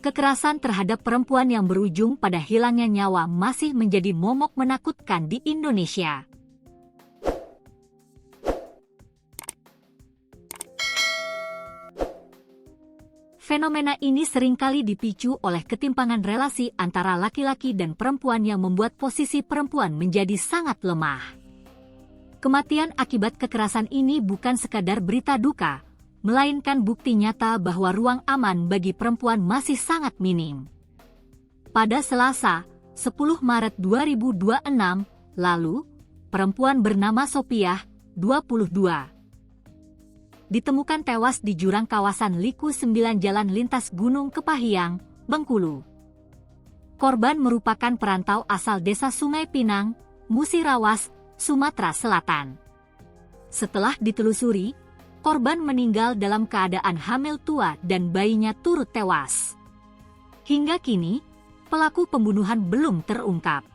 kekerasan terhadap perempuan yang berujung pada hilangnya nyawa masih menjadi momok menakutkan di Indonesia. Fenomena ini seringkali dipicu oleh ketimpangan relasi antara laki-laki dan perempuan yang membuat posisi perempuan menjadi sangat lemah. Kematian akibat kekerasan ini bukan sekadar berita duka, melainkan bukti nyata bahwa ruang aman bagi perempuan masih sangat minim. Pada Selasa, 10 Maret 2026, lalu, perempuan bernama Sopiah, 22, ditemukan tewas di jurang kawasan Liku 9 Jalan Lintas Gunung Kepahiang, Bengkulu. Korban merupakan perantau asal desa Sungai Pinang, Musirawas, Sumatera Selatan. Setelah ditelusuri, korban meninggal dalam keadaan hamil tua dan bayinya turut tewas. Hingga kini, pelaku pembunuhan belum terungkap.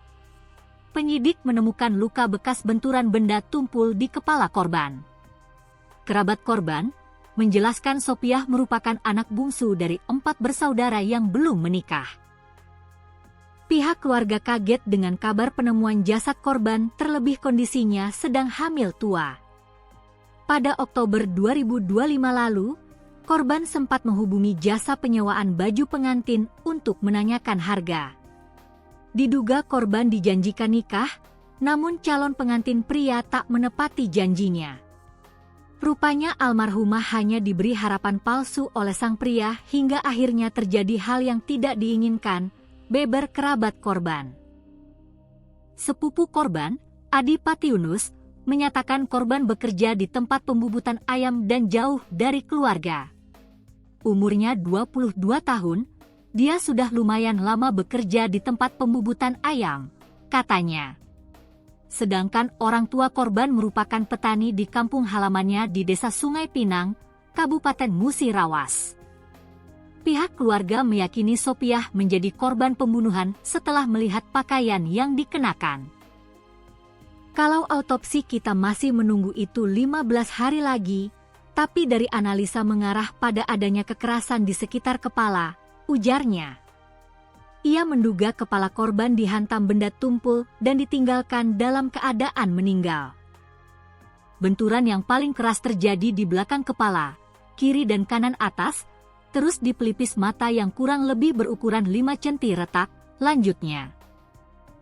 Penyidik menemukan luka bekas benturan benda tumpul di kepala korban. Kerabat korban menjelaskan Sopiah merupakan anak bungsu dari 4 bersaudara yang belum menikah. Pihak keluarga kaget dengan kabar penemuan jasad korban, terlebih kondisinya sedang hamil tua. Pada Oktober 2025 lalu, korban sempat menghubungi jasa penyewaan baju pengantin untuk menanyakan harga. Diduga korban dijanjikan nikah, namun calon pengantin pria tak menepati janjinya. Rupanya almarhumah hanya diberi harapan palsu oleh sang pria hingga akhirnya terjadi hal yang tidak diinginkan, beber kerabat korban. Sepupu korban, Adi Patiunus, menyatakan korban bekerja di tempat pembubutan ayam dan jauh dari keluarga. Umurnya 22 tahun, dia sudah lumayan lama bekerja di tempat pembubutan ayam, katanya. Sedangkan orang tua korban merupakan petani di kampung halamannya di Desa Sungai Pinang, Kabupaten Musirawas. Pihak keluarga meyakini Sopiah menjadi korban pembunuhan setelah melihat pakaian yang dikenakan. Kalau autopsi kita masih menunggu itu 15 hari lagi, tapi dari analisa mengarah pada adanya kekerasan di sekitar kepala, ujarnya. Ia menduga kepala korban dihantam benda tumpul dan ditinggalkan dalam keadaan meninggal. Benturan yang paling keras terjadi di belakang kepala, kiri dan kanan atas, terus di pelipis mata yang kurang lebih berukuran 5 cm retak, lanjutnya.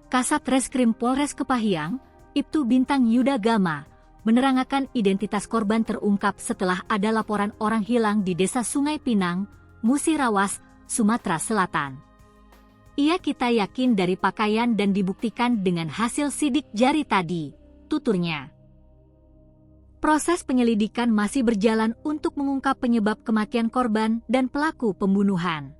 Kasat Reskrim Polres Kepahiang, Ibtu Bintang Yuda Gama, menerangkan identitas korban terungkap setelah ada laporan orang hilang di Desa Sungai Pinang, Musirawas, Sumatera Selatan. Kita yakin dari pakaian dan dibuktikan dengan hasil sidik jari tadi, tuturnya. Proses penyelidikan masih berjalan untuk mengungkap penyebab kematian korban dan pelaku pembunuhan.